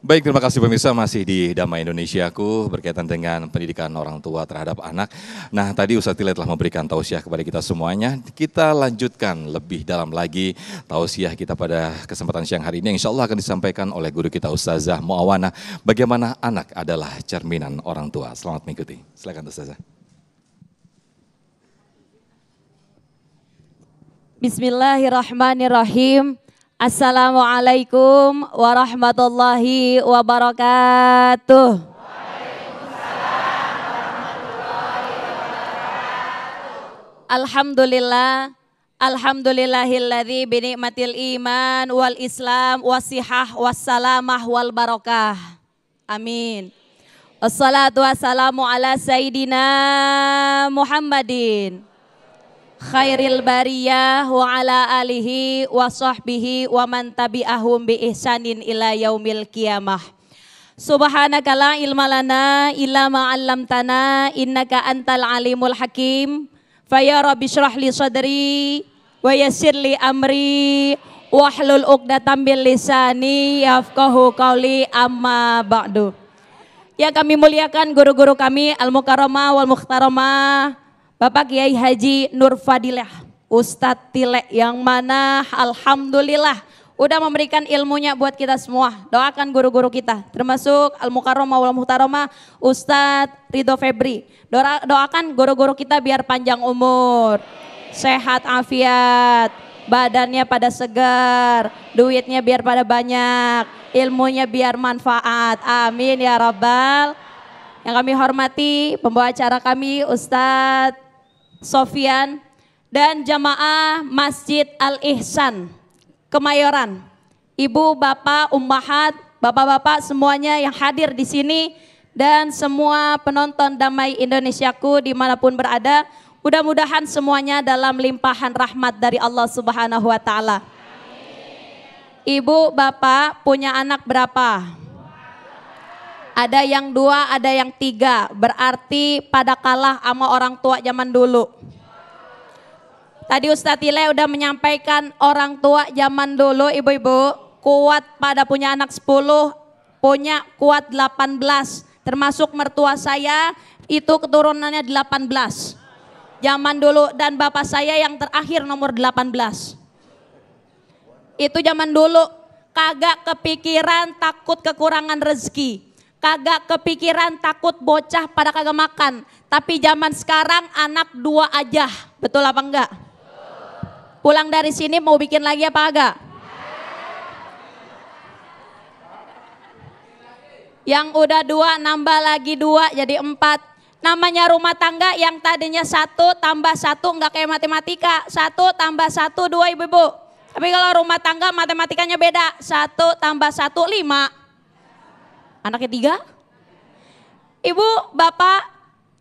Baik, terima kasih pemirsa, masih di Damai Indonesiaku berkaitan dengan pendidikan orang tua terhadap anak. Nah, tadi Ustadz Tile telah memberikan tausiah kepada kita semuanya. Kita lanjutkan lebih dalam lagi tausiah kita pada kesempatan siang hari ini. Insya Allah akan disampaikan oleh guru kita Ustazah Muawana. Bagaimana anak adalah cerminan orang tua. Selamat mengikuti. Silakan Ustazah. Bismillahirrahmanirrahim. Assalamualaikum warahmatullahi wabarakatuh. Alhamdulillah, alhamdulillahilladzi binikmatil iman wal islam wasihah wassalamah wal barakah. Amin. Wassalatu wassalamu ala sayyidina Muhammadin khairil bariyah wa ala alihi wa sahbihi wa man tabi'ahum bi ihsanin ila yaumil qiyamah. Subhanaka la ilma lana illa ma 'allamtana innaka antal alimul hakim. Fa ya rabbi shrah li sadri wa yassir li amri wahlul 'uqdatam min lisani yafqahu qawli amma ba'du. Ya, kami muliakan guru-guru kami al-mukarramah wal mukhtaramah, Bapak Kiai Haji Nur Fadilah, Ustadz Tile, yang mana alhamdulillah udah memberikan ilmunya buat kita semua. Doakan guru-guru kita, termasuk Al-Mukarramah wal Muhtaramah Ustadz Ridho Febri. Doakan guru-guru kita biar panjang umur, sehat afiat, badannya pada segar, duitnya biar pada banyak, ilmunya biar manfaat. Amin ya Rabbal. Yang kami hormati pembawa acara kami Ustadz Sofyan dan jamaah Masjid Al-Ihsan Kemayoran, ibu, bapak, ummahat, bapak-bapak semuanya yang hadir di sini dan semua penonton Damai Indonesiaku dimanapun berada, mudah-mudahan semuanya dalam limpahan rahmat dari Allah Subhanahu wa Ta'ala. Ibu, bapak punya anak berapa? Ada yang 2, ada yang 3, berarti pada kalah sama orang tua zaman dulu. Tadi Ustadz Tile udah menyampaikan orang tua zaman dulu, ibu-ibu kuat pada punya anak 10, punya kuat 18, termasuk mertua saya itu keturunannya 18 zaman dulu, dan bapak saya yang terakhir nomor 18. Itu zaman dulu, kagak kepikiran takut kekurangan rezeki, kagak kepikiran takut bocah pada kagak makan. Tapi zaman sekarang anak 2 aja, betul apa enggak? Pulang dari sini mau bikin lagi apa agak? Yang udah 2 nambah lagi 2 jadi 4. Namanya rumah tangga yang tadinya 1 tambah 1 enggak kayak matematika. 1 tambah 1 2, ibu-ibu. Tapi kalau rumah tangga matematikanya beda. 1 tambah 1 5. Anaknya 3. Ibu, bapak,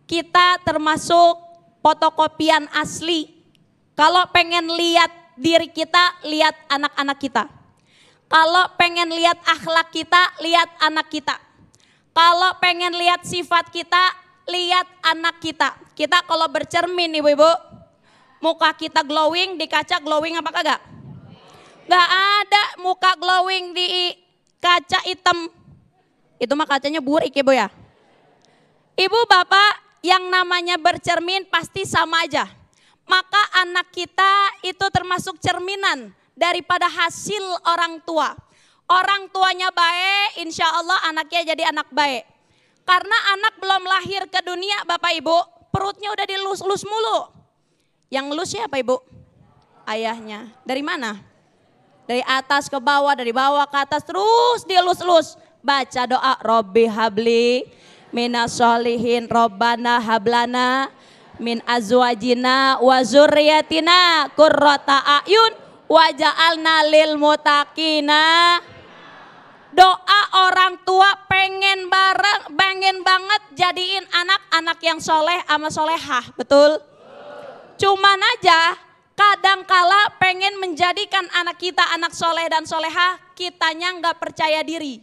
kita termasuk fotokopian asli. Kalau pengen lihat diri kita, lihat anak-anak kita. Kalau pengen lihat akhlak kita, lihat anak kita. Kalau pengen lihat sifat kita, lihat anak kita. Kita kalau bercermin, ibu-ibu, muka kita glowing, di kaca glowing apa kagak? Gak ada muka glowing di kaca hitam. Itu mah kacanya burik, ibu ya. Ibu, bapak, yang namanya bercermin pasti sama aja. Maka anak kita itu termasuk cerminan daripada hasil orang tua. Orang tuanya baik, insya Allah anaknya jadi anak baik. Karena anak belum lahir ke dunia, bapak ibu, perutnya udah dilus-lus mulu. Yang lus siapa ibu? Ayahnya. Dari mana? Dari atas ke bawah, dari bawah ke atas, terus dilus-lus. Baca doa, Robbi habli minas solihin, Robbana hablana min azwajina wa zurriyatina qurrata a'yun waja'alna lil muttaqina. Doa orang tua pengen banget jadiin anak-anak yang soleh sama solehah, betul? Cuman aja kadangkala pengen menjadikan anak kita anak soleh dan solehah, kitanya nggak percaya diri.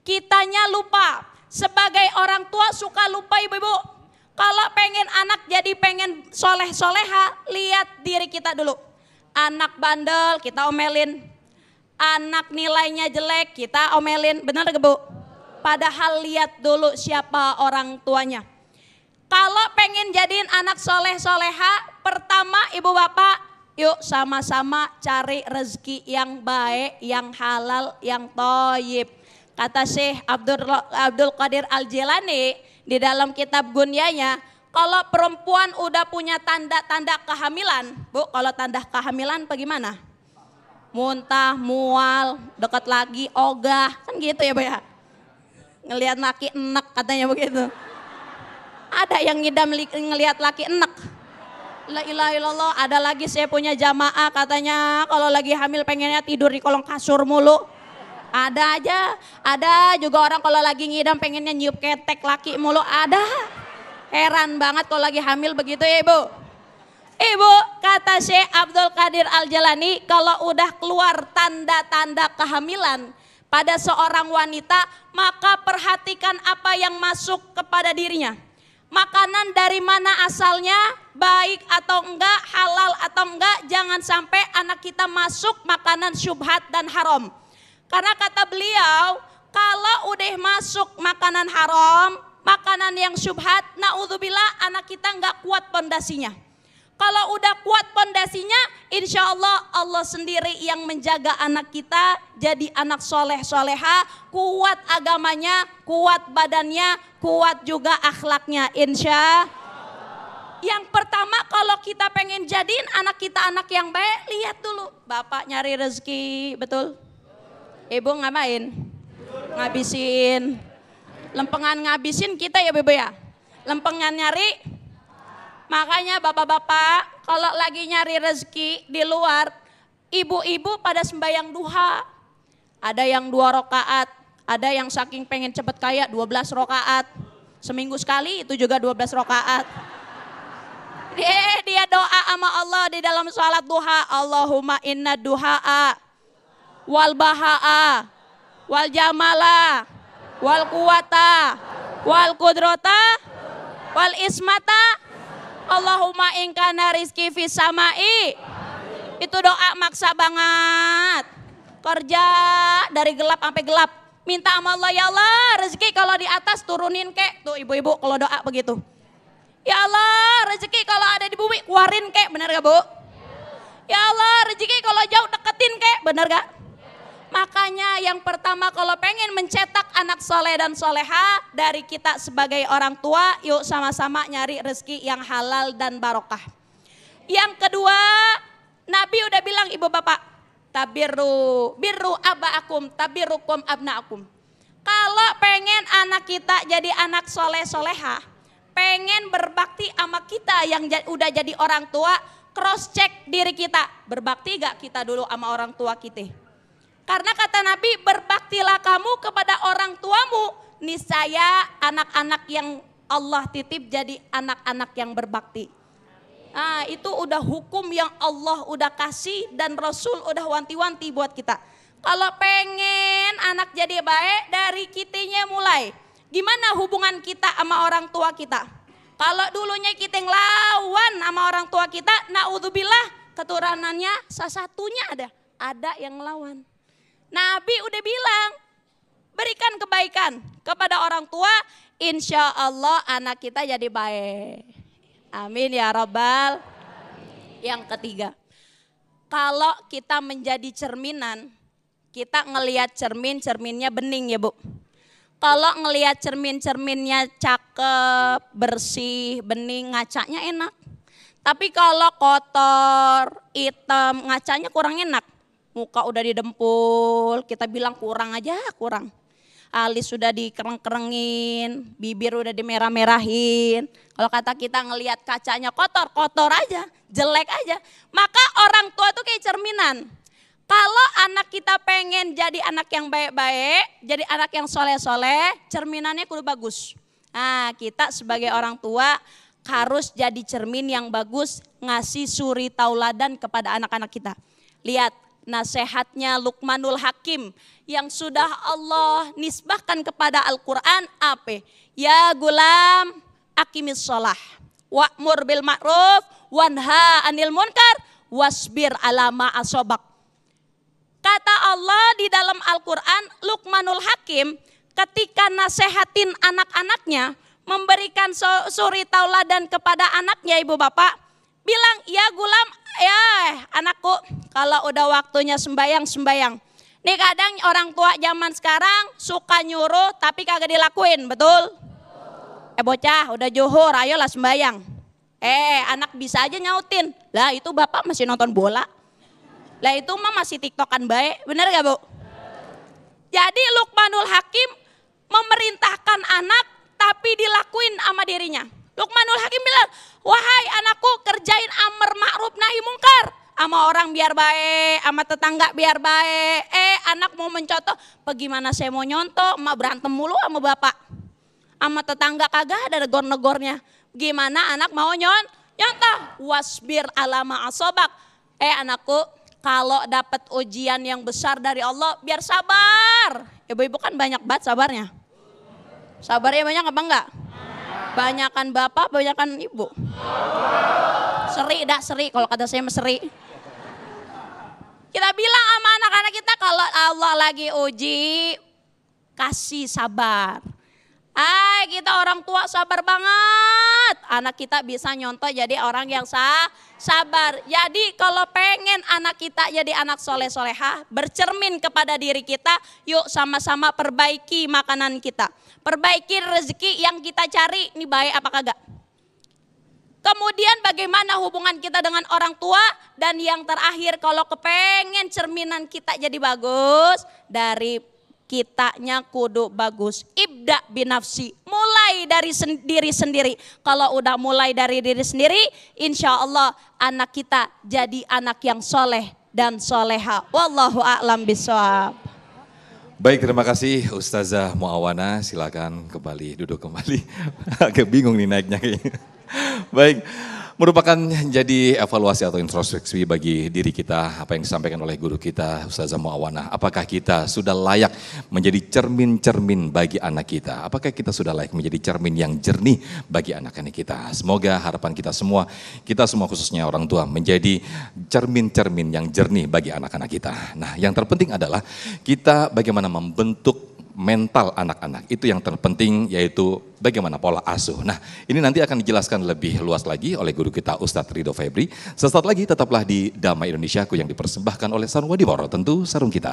Kitanya lupa, sebagai orang tua suka lupa ibu-ibu. Kalau pengen anak jadi pengen soleh-soleha, lihat diri kita dulu. Anak bandel kita omelin, anak nilainya jelek, kita omelin, benar gak Bu? Padahal lihat dulu siapa orang tuanya. Kalau pengen jadiin anak soleh soleha, pertama ibu bapak, yuk sama-sama cari rezeki yang baik, yang halal, yang thayyib. Kata Syekh Abdul Qadir Al-Jilani di dalam kitab Gunyanya, kalau perempuan udah punya tanda-tanda kehamilan, Bu, kalau tanda kehamilan bagaimana? Muntah, mual, dekat lagi, ogah, kan gitu ya Bu ya. Ngelihat laki enek katanya begitu. Ada yang ngelihat laki enek. La ilaha illallah, ada lagi saya punya jamaah katanya kalau lagi hamil pengennya tidur di kolong kasur mulu. Ada aja, ada juga orang kalau lagi ngidam pengennya nyiup ketek laki mulu, ada. Heran banget kalau lagi hamil begitu ya Ibu. Ibu, kata Syekh Abdul Qadir Al-Jalani, kalau udah keluar tanda-tanda kehamilan pada seorang wanita, maka perhatikan apa yang masuk kepada dirinya. Makanan dari mana asalnya, baik atau enggak, halal atau enggak, jangan sampai anak kita masuk makanan syubhat dan haram. Karena kata beliau, kalau udah masuk makanan haram, makanan yang syubhat, naudzubillah, anak kita enggak kuat pondasinya. Kalau udah kuat pondasinya, insya Allah Allah sendiri yang menjaga anak kita jadi anak soleh soleha, kuat agamanya, kuat badannya, kuat juga akhlaknya, insya Allah. Yang pertama kalau kita pengen jadiin anak kita anak yang baik, lihat dulu bapak nyari rezeki, betul? Ibu ngapain? Ngabisin. Lempengan ngabisin kita ya Bebe ya. Lempengan nyari. Makanya bapak-bapak kalau lagi nyari rezeki di luar, ibu-ibu pada sembahyang duha. Ada yang 2 rakaat, ada yang saking pengen cepet kaya 12 rakaat. Seminggu sekali itu juga 12 rakaat. Dia doa sama Allah di dalam salat duha. Allahumma inna duha'a wal baha'a wal jamala wal quwata wal kudrata wal ismata Allahumma ingkana rizki fis samai. Itu doa maksa banget. Kerja dari gelap sampai gelap. Minta sama Allah, ya Allah rezeki kalau di atas turunin kek. Tuh ibu-ibu kalau doa begitu. Ya Allah rezeki kalau ada di bumi keluarin kek, bener gak Bu? Ya Allah rezeki kalau jauh deketin kek, bener gak? Makanya yang pertama kalau pengen mencetak anak soleh dan soleha dari kita sebagai orang tua, yuk sama-sama nyari rezeki yang halal dan barokah. Yang kedua, Nabi udah bilang ibu bapak, birru abaakum tabirukum abnaakum. Kalau pengen anak kita jadi anak soleh soleha, pengen berbakti sama kita yang udah jadi orang tua, cross check diri kita, berbakti gak kita dulu sama orang tua kita. Karena kata Nabi, berbaktilah kamu kepada orang tuamu, niscaya anak-anak yang Allah titip jadi anak-anak yang berbakti. Nah, itu udah hukum yang Allah udah kasih dan Rasul udah wanti-wanti buat kita. Kalau pengen anak jadi baik, dari kitanya mulai. Gimana hubungan kita sama orang tua kita? Kalau dulunya kita ngelawan sama orang tua kita, naudzubillah, keturunannya satunya ada yang ngelawan. Nabi udah bilang, berikan kebaikan kepada orang tua, insya Allah anak kita jadi baik. Amin ya Rabbal. Yang ketiga, kalau kita menjadi cerminan, kita ngelihat cerminnya bening ya Bu. Kalau ngelihat cerminnya cakep, bersih, bening, ngacanya enak. Tapi kalau kotor, hitam, ngacanya kurang enak. Muka udah didempul, kita bilang kurang aja, kurang. Alis sudah dikereng-kerengin, bibir udah dimerah-merahin. Kalau kata kita ngelihat kacanya kotor aja, jelek aja. Maka orang tua tuh kayak cerminan. Kalau anak kita pengen jadi anak yang baik-baik, jadi anak yang soleh-soleh, cerminannya kudu bagus. Nah, kita sebagai orang tua harus jadi cermin yang bagus, ngasih suri tauladan kepada anak-anak kita. Lihat nasihatnya Luqmanul Hakim yang sudah Allah nisbahkan kepada Al-Quran apa? Ya gulam aqimis sholah wa'mur bil ma'ruf wanha anil munkar wasbir ala ma asobak. Kata Allah di dalam Al-Quran, Luqmanul Hakim ketika nasehatin anak-anaknya, memberikan suri tauladan kepada anaknya ibu bapak, bilang, ya gulam, ya anakku, kalau udah waktunya sembayang. Nih kadang orang tua zaman sekarang suka nyuruh tapi kagak dilakuin, betul? Bocah udah zuhur, ayolah sembayang. Anak bisa aja nyautin, lah itu bapak masih nonton bola. Lah itu mah masih tiktokan baik, bener gak bu? Jadi Luqmanul Hakim memerintahkan anak tapi dilakuin sama dirinya. Luqmanul Hakim bilang, wahai anakku, kerjain amar ma'ruf nahi mungkar. Sama orang biar baik, sama tetangga biar baik. Anak mau mencontoh, bagaimana saya mau nyontoh, emak berantem mulu sama bapak. Sama tetangga kagak ada negor-negornya. Gimana anak mau nyontoh? Wasbir alama asobak. Anakku, kalau dapat ujian yang besar dari Allah, biar sabar. Ibu-ibu kan banyak banget sabarnya. Sabarnya banyak apa enggak? Banyakan bapak, banyakan ibu. Seri kalau kata saya seri. Kita bilang sama anak-anak kita kalau Allah lagi uji, kasih sabar. Kita orang tua sabar banget. Anak kita bisa nyontoh jadi orang yang sabar. Jadi kalau pengen anak kita jadi anak soleh-solehah, bercermin kepada diri kita, yuk sama-sama perbaiki makanan kita. Perbaiki rezeki yang kita cari, ini baik apa kagak. Kemudian bagaimana hubungan kita dengan orang tua. Dan yang terakhir kalau kepengen cerminan kita jadi bagus, dari kitanya kudu bagus. Ibda binafsi, mulai dari diri sendiri. Kalau udah mulai dari diri sendiri, insya Allah anak kita jadi anak yang soleh dan soleha. Wallahu a'lam bishawab. Baik, terima kasih Ustazah Muawana, silakan duduk kembali. Agak bingung nih naiknya kayaknya. Baik, merupakan jadi evaluasi atau introspeksi bagi diri kita, apa yang disampaikan oleh guru kita Ustazah Muawana. Apakah kita sudah layak menjadi cermin-cermin bagi anak kita? Apakah kita sudah layak menjadi cermin yang jernih bagi anak-anak kita? Semoga harapan kita semua khususnya orang tua, menjadi cermin-cermin yang jernih bagi anak-anak kita. Nah, yang terpenting adalah kita bagaimana membentuk mental anak-anak, itu yang terpenting, yaitu bagaimana pola asuh. Nah, ini nanti akan dijelaskan lebih luas lagi oleh guru kita Ustadz Ridho Febri. Sesaat lagi tetaplah di Damai Indonesiaku yang dipersembahkan oleh Sarung Wadimoro, tentu sarung kita.